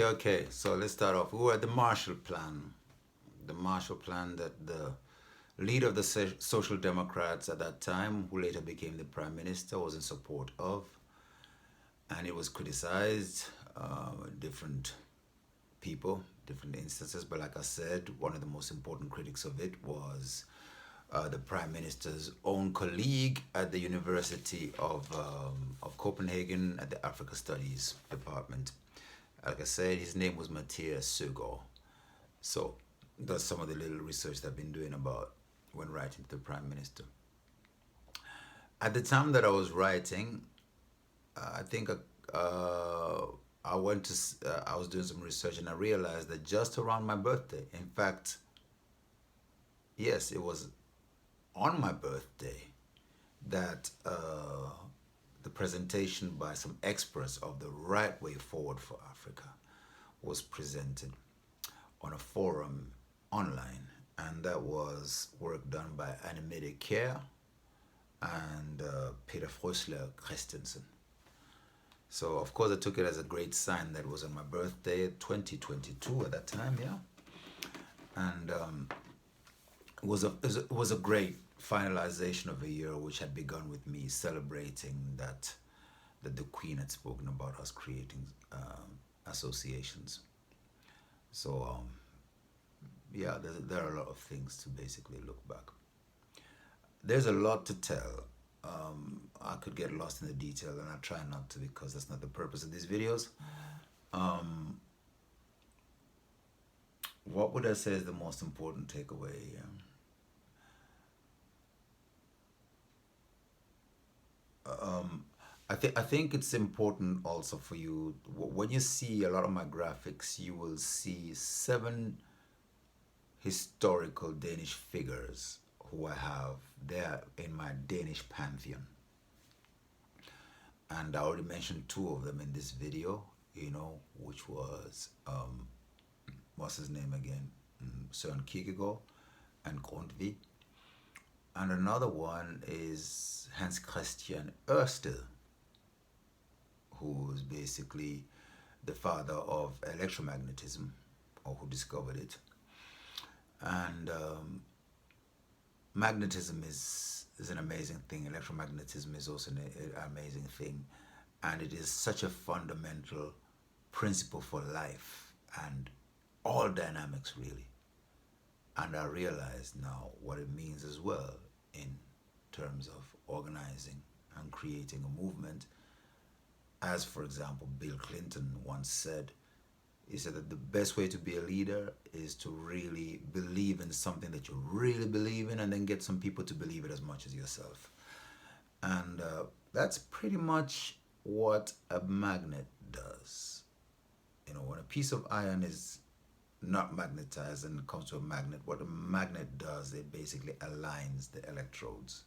Okay. So let's start off. We were at the Marshall Plan. The Marshall Plan that the leader of the Social Democrats at that time, who later became the prime minister, was in support of, and it was criticized. Different people, different instances, but like I said, one of the most important critics of it was the prime minister's own colleague at the University of Copenhagen at the Africa Studies department. Like I said, his name was Matthias Sögaard. So that's some of the little research that I've been doing about when writing to the prime minister. At the time that I was writing, I think I went to I was doing some research and I realized that just around my birthday, in fact, yes, it was on my birthday that the presentation by some experts of the right way forward for Africa was presented on a forum online, and that was work done by Animede Care and Peter Frösler Christensen. So of course I took it as a great sign that it was on my birthday, 2022 at that time, yeah. And it was a great finalization of a year which had begun with me celebrating that the Queen had spoken about us creating associations. So yeah, there are a lot of things to basically look back. There's a lot to tell. I could get lost in the detail, and I try not to because that's not the purpose of these videos. What would I say is the most important takeaway? I think it's important also for you when you see a lot of my graphics, you will see 7 historical Danish figures who I have there in my Danish pantheon. And I already mentioned 2 of them in this video, which was, what's his name again? Søren Kierkegaard and Grundtvig. And another one is Hans Christian Ørsted, who was basically the father of electromagnetism, or who discovered it. And magnetism is an amazing thing. Electromagnetism is also an amazing thing. And it is such a fundamental principle for life and all dynamics, really. And I realize now what it means as well in terms of organizing and creating a movement. As, for example, Bill Clinton once said, he said that the best way to be a leader is to really believe in something that you really believe in and then get some people to believe it as much as yourself. And that's pretty much what a magnet does. When a piece of iron is not magnetized and comes to a magnet, what a magnet does, it basically aligns the electrodes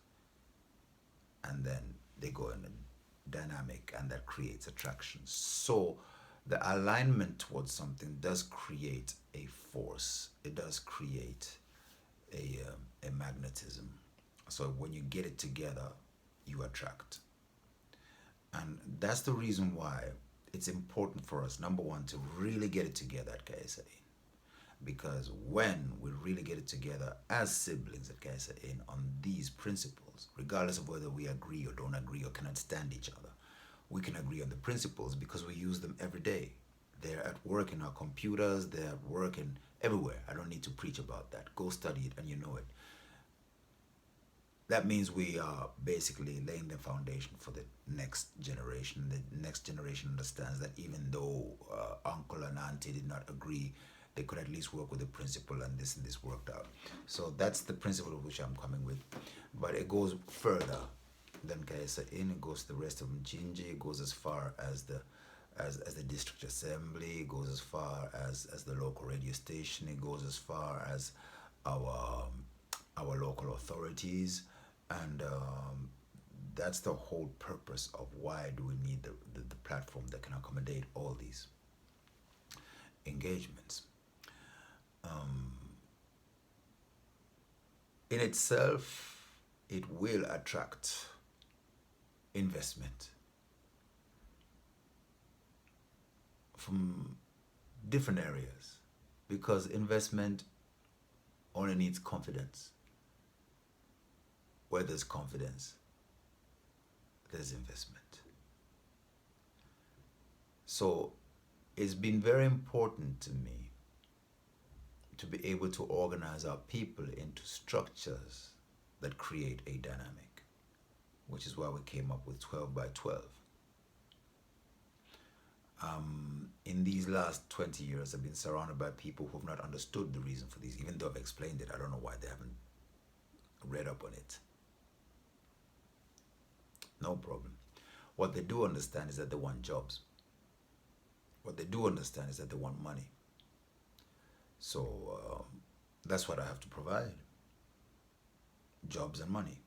and then they go in a dynamic and that creates attraction. So the alignment towards something does create a force. It does create a magnetism. So when you get it together, you attract. And that's the reason why it's important for us, number one, to really get it together at KSA. Because when we really get it together as siblings at KSA on these principles, regardless of whether we agree or don't agree or cannot stand each other, we can agree on the principles because we use them every day. They're at work in our computers, they're at work in everywhere. I don't need to preach about that. Go study it and you know it. That means we are basically laying the foundation for the next generation. The next generation understands that even though uncle and auntie did not agree, they could at least work with the principle, and this worked out. So that's the principle of which I'm coming with. But it goes further than Kaisa In. It goes to the rest of Mchinji. It goes as far as the district assembly. It goes as far as the local radio station. It goes as far as our local authorities. And that's the whole purpose of why do we need the platform that can accommodate all these engagements. In itself, it will attract investment from different areas, because investment only needs confidence. Where there's confidence, there's investment. So it's been very important to me to be able to organize our people into structures that create a dynamic, which is why we came up with 12 by 12. In these last 20 years, I've been surrounded by people who've not understood the reason for these, even though I've explained it. I don't know why they haven't read up on it. No problem. What they do understand is that they want jobs. What they do understand is that they want money. So that's what I have to provide. Jobs and money.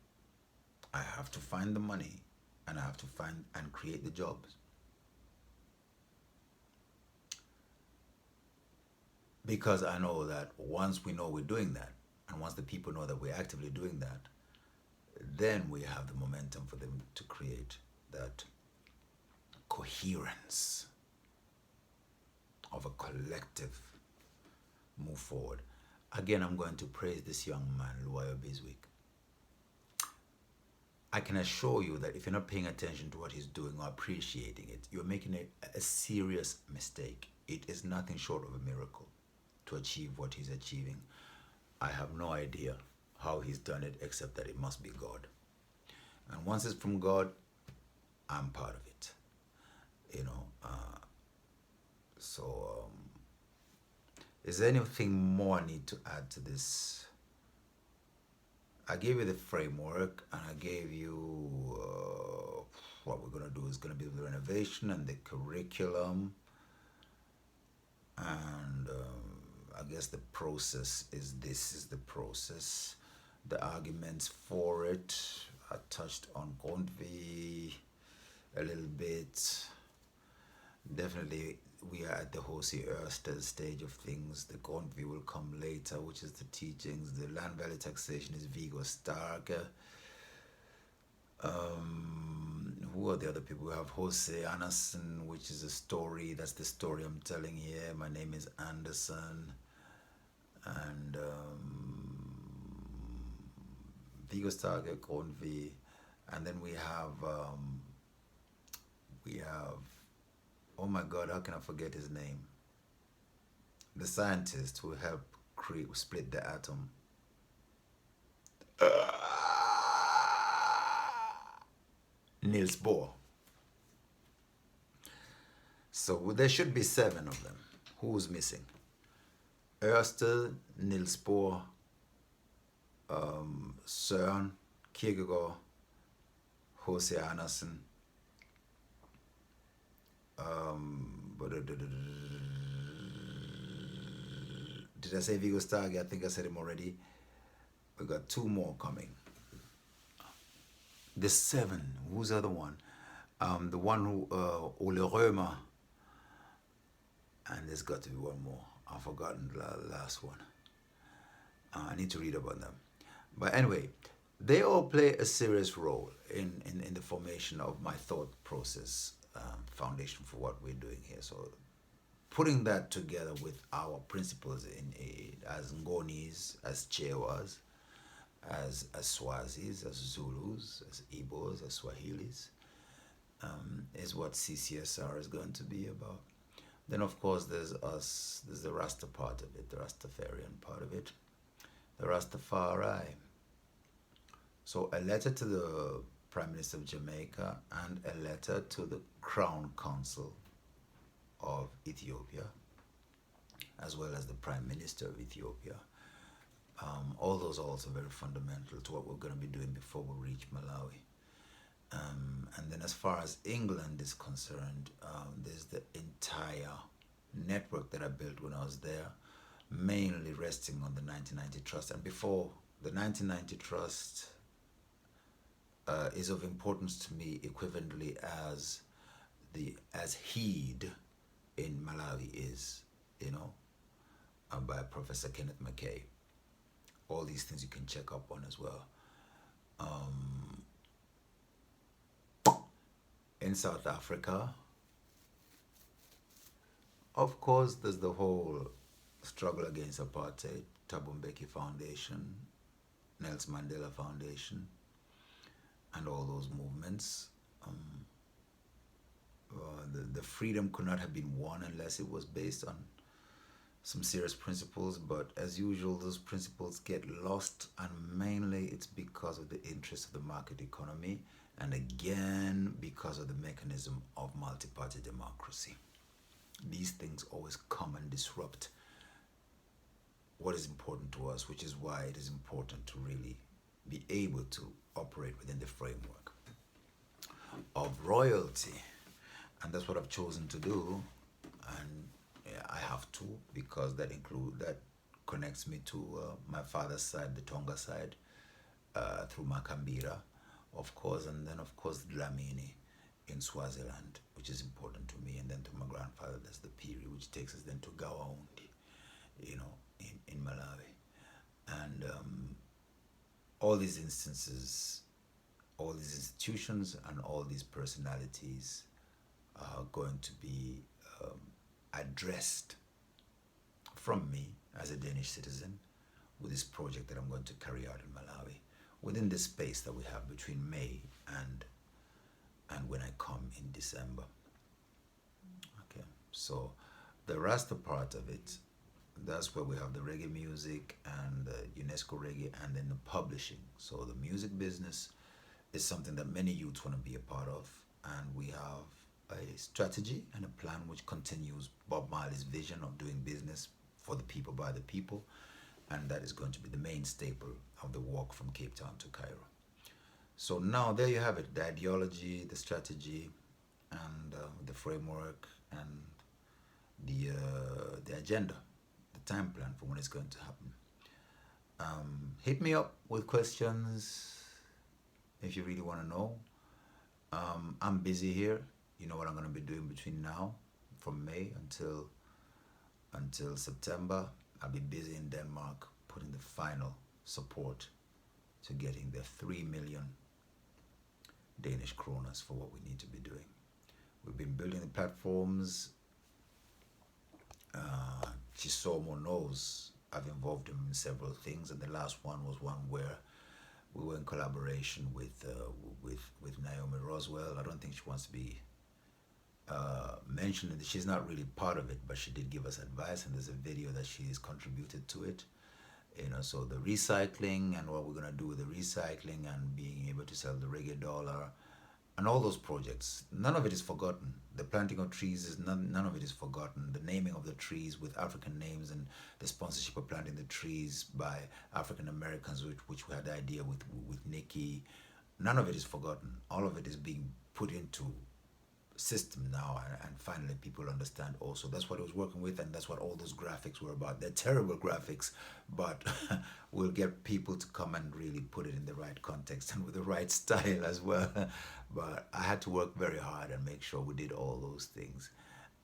I have to find the money, and I have to find and create the jobs. Because I know that once we know we're doing that, and once the people know that we're actively doing that, then we have the momentum for them to create that coherence of a collective move forward. Again, I'm going to praise this young man, Luayo Biswick. I can assure you that if you're not paying attention to what he's doing or appreciating it, you're making a serious mistake. It is nothing short of a miracle to achieve what he's achieving. I have no idea how he's done it, except that it must be God. And once it's from God, I'm part of it. You know, is there anything more I need to add to this? I gave you the framework, and I gave you what we're going to do is going to be the renovation and the curriculum. And I guess the process is, this is the process. The arguments for it, I touched on Convi a little bit. Definitely, we are at the Hosea Ersted stage of things. The Convi will come later, which is the teachings. The land value taxation is Viggo Stark. Who are the other people? We have Jose Anderson, which is a story. That's the story I'm telling here. My name is Anderson. And Viggo Stark, Convi. And then we have, oh my God, how can I forget his name? The scientist who helped split the atom. Niels Bohr. So there should be 7 of them. Who's missing? Ørsted, Niels Bohr, Søren Kierkegaard, Jose Anderson, did I say Viggo Stark? I think I said him already. We got 2 more coming. The 7. Who's the other one? The one who Ole Römer. And there's got to be one more. I've forgotten the last one. I need to read about them. But anyway, they all play a serious role in the formation of my thought process, foundation for what we're doing here. So putting that together with our principles as Ngonis, as Chewas, as Swazis, as Zulus, as Igbos, as Swahilis, is what CCSR is going to be about. Then, of course, there's us, there's the Rasta part of it, the Rastafarian part of it, the Rastafari. So a letter to the Prime Minister of Jamaica and a letter to the Crown Council of Ethiopia, as well as the Prime Minister of Ethiopia. All those are also very fundamental to what we're going to be doing before we reach Malawi. And then as far as England is concerned, there's the entire network that I built when I was there, mainly resting on the 1990 Trust. And before, the 1990 Trust is of importance to me equivalently as HEED in Malawi is, by Professor Kenneth McKay. All these things you can check up on as well. In South Africa, Of course, there's the whole struggle against apartheid, Thabo Mbeki Foundation, Nelson Mandela Foundation, and all those movements. Um, the freedom could not have been won unless it was based on some serious principles, but as usual, those principles get lost, and mainly it's because of the interest of the market economy, and again, because of the mechanism of multi party democracy. These things always come and disrupt what is important to us, which is why it is important to really be able to operate within the framework of royalty. And that's what I've chosen to do. And yeah, I have to, because that connects me to my father's side, the Tonga side, through Makambira, of course, and then of course Dlamini in Swaziland, which is important to me, and then to my grandfather, that's the Piri, which takes us then to Gawaundi, in Malawi. And all these instances, all these institutions, and all these personalities are going to be addressed from me as a Danish citizen with this project that I'm going to carry out in Malawi within the space that we have between May and when I come in December. Okay, so the Rasta part of it, that's where we have the reggae music and the UNESCO reggae, and then the publishing. So the music business is something that many youths want to be a part of, and we have a strategy and a plan which continues Bob Marley's vision of doing business for the people by the people, and that is going to be the main staple of the walk from Cape Town to Cairo. So now there you have it, the ideology, the strategy, and the framework, and the agenda, the time plan for when it's going to happen. Hit me up with questions if you really want to know. I'm busy here. You know what I'm going to be doing between now, from May until September. I'll be busy in Denmark putting the final support to getting the 3 million Danish kroners for what we need to be doing. We've been building the platforms. Chisomo knows I've involved him in several things, and the last one was one where we were in collaboration with Naomi Roswell. I don't think she wants to be mentioned. She's not really part of it, but she did give us advice, and there's a video that she's contributed to it. So the recycling and what we're gonna do with the recycling and being able to sell the reggae dollar and all those projects, none of it is forgotten. The planting of trees is none of it is forgotten. The naming of the trees with African names, and the sponsorship of planting the trees by African Americans, which we had the idea with Nikki, none of it is forgotten. All of it is being put into system now, and finally people understand also. That's what I was working with, and that's what all those graphics were about. They're terrible graphics, but we'll get people to come and really put it in the right context and with the right style as well. But I had to work very hard and make sure we did all those things.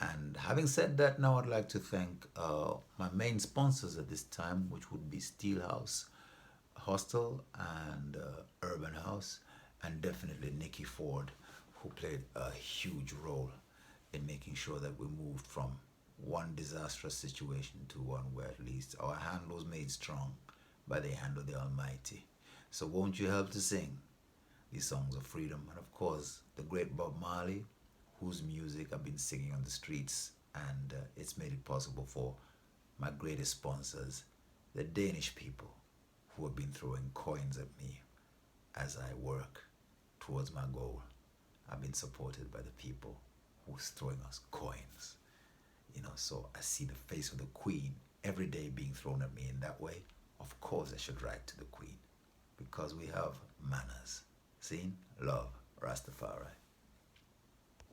And having said that, now I'd like to thank my main sponsors at this time, which would be Steelhouse Hostel and Urban House, and definitely Nikki Ford, who played a huge role in making sure that we moved from one disastrous situation to one where at least our hand was made strong by the hand of the Almighty. So won't you help to sing these songs of freedom? And of course, the great Bob Marley, whose music I've been singing on the streets, and it's made it possible for my greatest sponsors, the Danish people, who have been throwing coins at me as I work towards my goal. I've been supported by the people who's throwing us coins. So I see the face of the Queen every day being thrown at me in that way. Of course I should write to the Queen, because we have manners. Seen? Love, Rastafari.